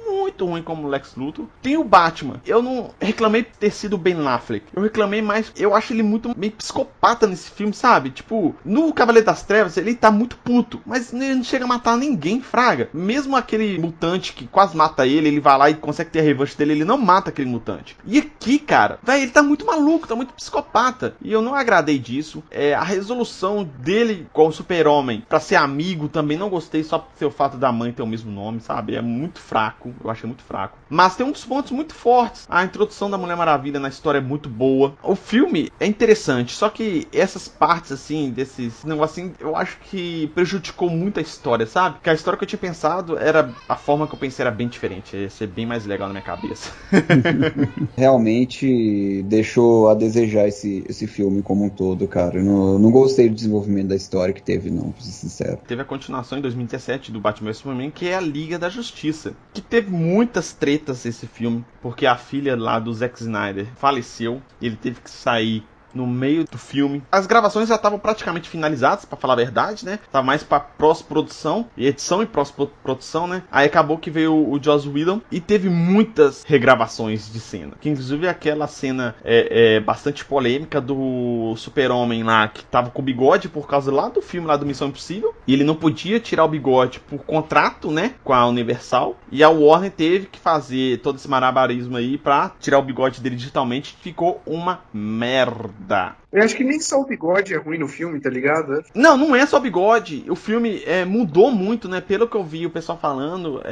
como Lex Luthor. Tem o Batman. Eu não reclamei de ter sido o Ben Affleck. Eu reclamei mais... Eu acho ele muito meio psicopata nesse filme, sabe? Tipo, no Cavaleiro das Trevas, ele tá muito puto. Mas ele não chega a matar ninguém, fraga. Mesmo aquele mutante que quase mata ele, ele vai lá e consegue ter a revanche dele, ele não mata aquele mutante. E aqui, cara, véio, ele tá muito maluco, tá muito psicopata. E eu não agradei disso. A resolução dele com o Super-Homem pra ser amigo também não gostei, só por ser o fato da mãe ter o mesmo nome, sabe? É muito fraco. Eu achei muito fraco. Mas tem uns pontos muito fortes. A introdução da Mulher Maravilha na história é muito boa. O filme é interessante, só que essas partes, assim, desses negócios, assim, eu acho que prejudicou muito a história, sabe? Porque a história que eu tinha pensado era... A forma que eu pensei era bem diferente. Ia ser bem mais legal na minha cabeça. Realmente deixou a desejar esse filme como um todo, cara. Eu não gostei do desenvolvimento da história que teve, não, pra ser sincero. Teve a continuação em 2017 do Batman vs Superman, que é a Liga da Justiça. Que teve muitas tretas esse filme, porque a filha lá do Zack Snyder faleceu, e ele teve que sair no meio do filme. As gravações já estavam praticamente finalizadas, pra falar a verdade, né? Tava mais pra pós-produção, e edição e pós-produção, né? Aí acabou que veio o Joss Whedon e teve muitas regravações de cena. Que inclusive aquela cena bastante polêmica do Super-Homem lá, que tava com bigode por causa lá do filme lá do Missão Impossível. E ele não podia tirar o bigode por contrato, né? Com a Universal. E a Warner teve que fazer todo esse malabarismo aí pra tirar o bigode dele digitalmente. Ficou uma merda. Eu acho que nem só o bigode é ruim no filme, tá ligado? Não é só bigode. O filme mudou muito, né? Pelo que eu vi o pessoal falando,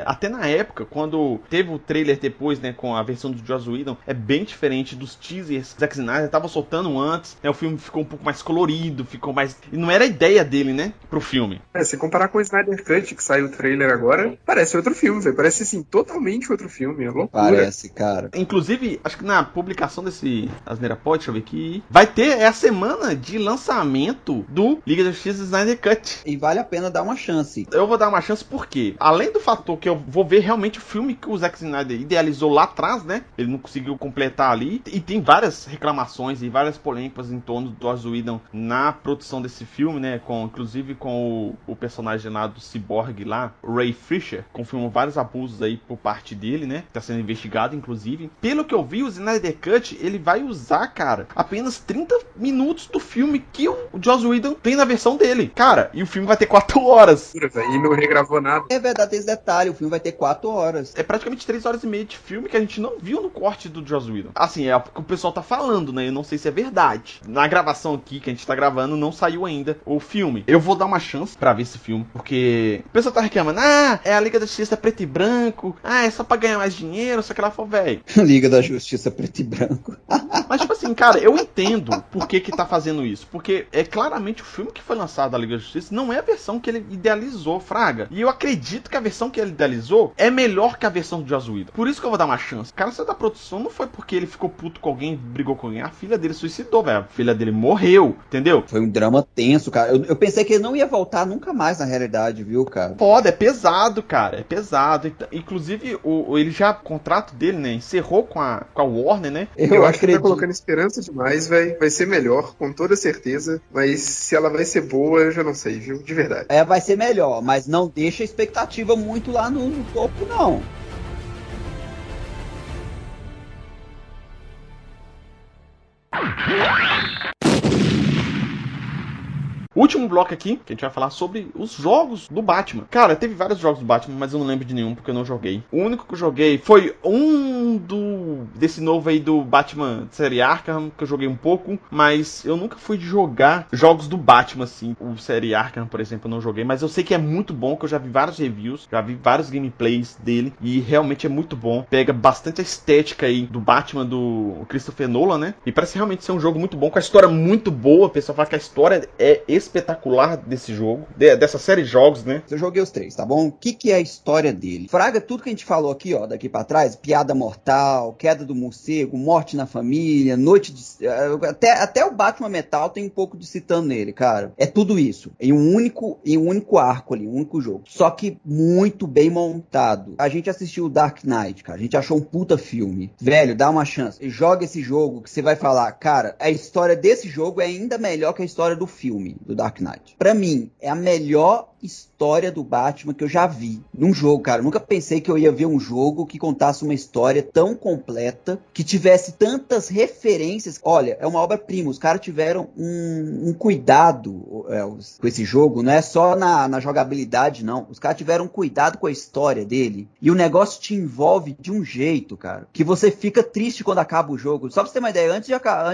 até na época, quando teve o trailer depois, né, com a versão do Joss Whedon, é bem diferente dos teasers que Zack Snyder tava soltando antes, né? O filme ficou um pouco mais colorido, ficou mais... E não era a ideia dele, né, pro filme. Se comparar com o Snyder Cut, que saiu o trailer agora, parece outro filme, velho. Parece, assim, totalmente outro filme. É loucura. Parece, cara. Inclusive, acho que na publicação desse Asneira Pod, deixa eu ver aqui, vai ter a semana de lançamento do Liga da Justiça Snyder Cut. E vale a pena dar uma chance. Eu vou dar uma chance porque, além do fator que eu vou ver realmente o filme que o Zack Snyder idealizou lá atrás, né? Ele não conseguiu completar ali. E tem várias reclamações e várias polêmicas em torno do Joss Whedon na produção desse filme, né? Inclusive com o personagem lá do Cyborg lá, o Ray Fisher, confirmou vários abusos aí por parte dele, né? Tá sendo investigado, inclusive. Pelo que eu vi, o Snyder Cut, ele vai usar, cara, apenas 30 minutos do filme que o Joss Whedon tem na versão dele. Cara, e o filme vai ter 4 horas. E não regravou nada. É verdade, tem esse detalhe, o filme vai ter 4 horas. É praticamente 3 horas e meia de filme que a gente não viu no corte do Joss Whedon. Assim, é o que o pessoal tá falando, né? Eu não sei se é verdade. Na gravação aqui, que a gente tá gravando, não saiu ainda o filme. Eu vou dar uma chance pra ver esse filme, porque o pessoal tá reclamando, é a Liga da Justiça preto e branco, é só pra ganhar mais dinheiro, só que ela for velho. Liga da Justiça preto e branco. Mas, tipo assim, cara, eu entendo por que tá fazendo isso. Porque é claramente o filme que foi lançado da Liga da Justiça não é a versão que ele idealizou, fraga. E eu acredito que a versão que ele idealizou é melhor que a versão do Joss Whedon. Por isso que eu vou dar uma chance. O cara saiu da produção não foi porque ele ficou puto com alguém, brigou com alguém. A filha dele suicidou, velho. A filha dele morreu, entendeu? Foi um drama tenso, cara. Eu pensei que ele não ia voltar nunca mais na realidade, viu, cara? Foda, é pesado, cara. É pesado. Inclusive, ele já, o contrato dele, né, encerrou com a Warner, né? Eu acho que ele tá colocando esperança demais, velho. Vai ser melhor, com toda certeza. Mas se ela vai ser boa, eu já não sei, viu? De verdade. Vai ser melhor, mas não deixa a expectativa muito lá no topo, não. Último bloco aqui, que a gente vai falar sobre os jogos do Batman. Cara, teve vários jogos do Batman, mas eu não lembro de nenhum porque eu não joguei. O único que eu joguei foi desse novo aí do Batman série Arkham, que eu joguei um pouco, mas eu nunca fui de jogar jogos do Batman, assim. O série Arkham, por exemplo, eu não joguei, mas eu sei que é muito bom, que eu já vi vários reviews, já vi vários gameplays dele, e realmente é muito bom. Pega bastante a estética aí do Batman do Christopher Nolan, né? E parece realmente ser um jogo muito bom, com a história muito boa. O pessoal fala que a história é espetacular desse jogo, dessa série de jogos, né? Eu joguei os 3, tá bom? O que é a história dele? Fraga, tudo que a gente falou aqui, ó, daqui pra trás, piada mortal, queda do morcego, morte na família, noite de... Até o Batman Metal tem um pouco de citando nele, cara. É tudo isso. Em um único arco ali, um único jogo. Só que muito bem montado. A gente assistiu o Dark Knight, cara. A gente achou um puta filme. Velho, dá uma chance. Joga esse jogo que você vai falar, cara, a história desse jogo é ainda melhor que a história do filme, do Dark Knight. Pra mim, é a melhor história do Batman que eu já vi num jogo, cara. Eu nunca pensei que eu ia ver um jogo que contasse uma história tão completa, que tivesse tantas referências. Olha, é uma obra-prima. Os caras tiveram um cuidado com esse jogo. Não é só na jogabilidade, não. Os caras tiveram um cuidado com a história dele. E o negócio te envolve de um jeito, cara, que você fica triste quando acaba o jogo. Só pra você ter uma ideia, antes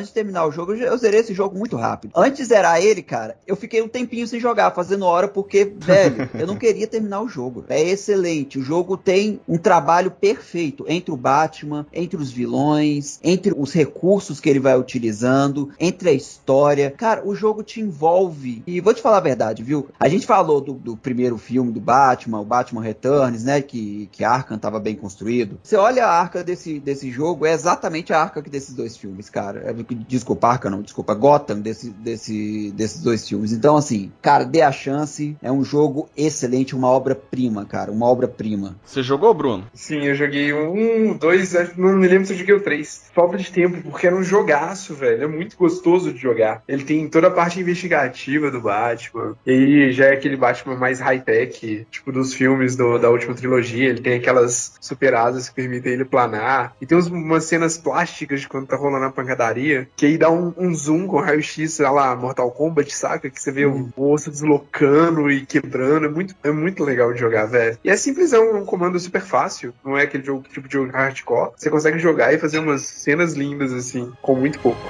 de terminar o jogo, eu zerei esse jogo muito rápido. Antes de zerar ele, cara, eu fiquei um tempinho sem jogar, fazendo hora, porque, velho, eu não queria terminar o jogo. É excelente. O jogo tem um trabalho perfeito entre o Batman, entre os vilões, entre os recursos que ele vai utilizando, entre a história. Cara, o jogo te envolve. E vou te falar a verdade, viu? A gente falou do primeiro filme do Batman, o Batman Returns, né? Que Arkham tava bem construído. Você olha a arca desse jogo, é exatamente a arca desses dois filmes, cara. Desculpa, Arkham não, desculpa, Gotham desses dois filmes. Então, assim, cara, dê a chance. É um jogo excelente, uma obra-prima, cara. Uma obra-prima. Você jogou, Bruno? Sim, eu joguei 2, não me lembro se eu joguei o 3. Falta de tempo, porque era um jogaço, velho. É muito gostoso de jogar. Ele tem toda a parte investigativa do Batman. E aí já é aquele Batman mais high-tech, tipo dos filmes da última trilogia. Ele tem aquelas super asas que permitem ele planar. E tem umas cenas plásticas de quando tá rolando a pancadaria, que aí dá um zoom com raio-x, sei lá, Mortal Kombat, saca? Que você vê o osso deslocando e quebrando. É muito legal de jogar, velho. E é simples, é um comando super fácil. Não é aquele tipo de jogo hardcore. Você consegue jogar e fazer umas cenas lindas, assim, com muito pouco.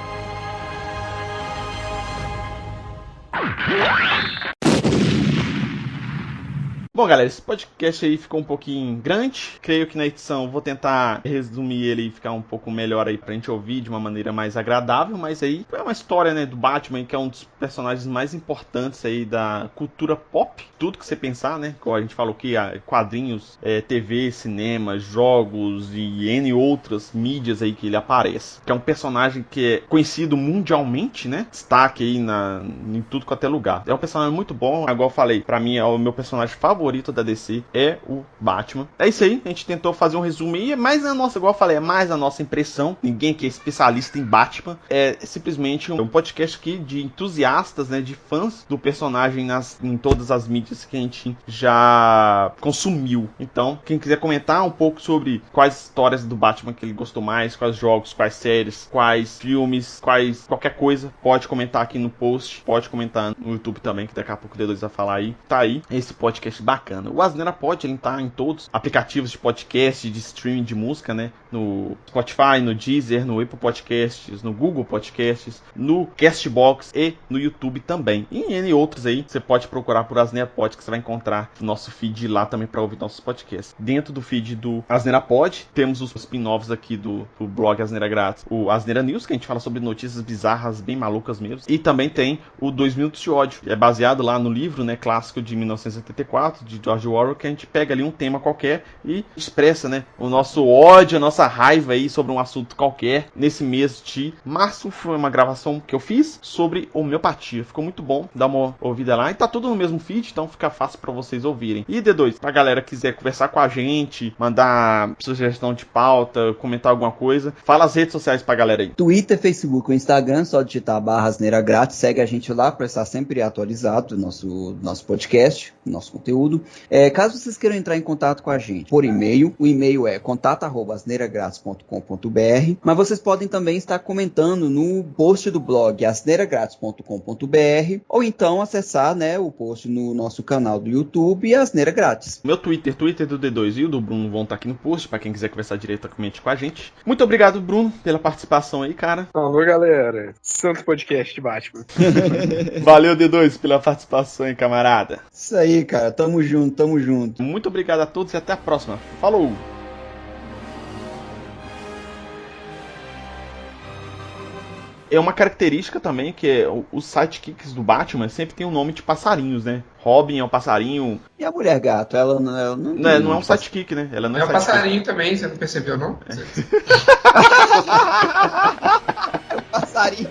Bom, galera, esse podcast aí ficou um pouquinho grande. Creio que na edição vou tentar resumir ele e ficar um pouco melhor aí pra gente ouvir de uma maneira mais agradável. Mas aí é uma história, né, do Batman, que é um dos personagens mais importantes aí da cultura pop. Tudo que você pensar, né? Como a gente falou aqui, quadrinhos, TV, cinema, jogos e N outras mídias aí que ele aparece. Que é um personagem que é conhecido mundialmente, né? Destaque aí em tudo quanto é lugar. É um personagem muito bom. Igual eu falei, pra mim é o meu personagem favorito da DC, é o Batman. É isso aí, a gente tentou fazer um resumo e é mais a nossa, igual eu falei, é mais a nossa impressão. Ninguém que é especialista em Batman. É simplesmente um podcast aqui de entusiastas, né, de fãs do personagem em todas as mídias que a gente já consumiu. Então, quem quiser comentar um pouco sobre quais histórias do Batman que ele gostou mais, quais jogos, quais séries, quais filmes, qualquer coisa, pode comentar aqui no post, pode comentar no YouTube também, que daqui a pouco o D2 vai falar aí. Tá aí esse podcast bacana. O Asneira Pod, ele tá em todos os aplicativos de podcast, de streaming de música, né? No Spotify, no Deezer, no Apple Podcasts, no Google Podcasts, no Castbox e no YouTube também. E em N outros aí, você pode procurar por Asneira Pod, que você vai encontrar o nosso feed lá também para ouvir nossos podcasts. Dentro do feed do Asneira Pod, temos os spin-offs aqui do blog Asneira Grátis, o Asneira News, que a gente fala sobre notícias bizarras, bem malucas mesmo. E também tem o 2 Minutos de Ódio, que é baseado lá no livro, né, clássico de 1974, de George Orwell, que a gente pega ali um tema qualquer e expressa, né, o nosso ódio, a nossa raiva aí sobre um assunto qualquer. Nesse mês de março foi uma gravação que eu fiz sobre homeopatia. Ficou muito bom, dá uma ouvida lá. E tá tudo no mesmo feed, então fica fácil pra vocês ouvirem. E D2, pra galera que quiser conversar com a gente, mandar sugestão de pauta, comentar alguma coisa, fala as redes sociais pra galera aí. Twitter, Facebook ou Instagram, só digitar /Asneira Grátis, segue a gente lá pra estar sempre atualizado do nosso podcast, nosso conteúdo. Caso vocês queiram entrar em contato com a gente por e-mail, o e-mail é contato@asneiragrátis.com.br. asneiragrátis.com.br, mas vocês podem também estar comentando no post do blog asneiragrátis.com.br ou então acessar, né, o post no nosso canal do YouTube Asneira Grátis. Meu Twitter do D2 e o do Bruno vão estar aqui no post, pra quem quiser conversar diretamente com a gente. Muito obrigado, Bruno, pela participação aí, cara. Alô, galera. Santo podcast de Batman. Valeu, D2, pela participação aí, camarada. Isso aí, cara. Tamo junto, tamo junto. Muito obrigado a todos e até a próxima. Falou! É uma característica também que é os sidekicks do Batman sempre tem um nome de passarinhos, né? Robin é um passarinho. E a Mulher Gato? Ela não Não é um sidekick, né? Ela não É um sidekick. passarinho também, você não percebeu, não? É um passarinho.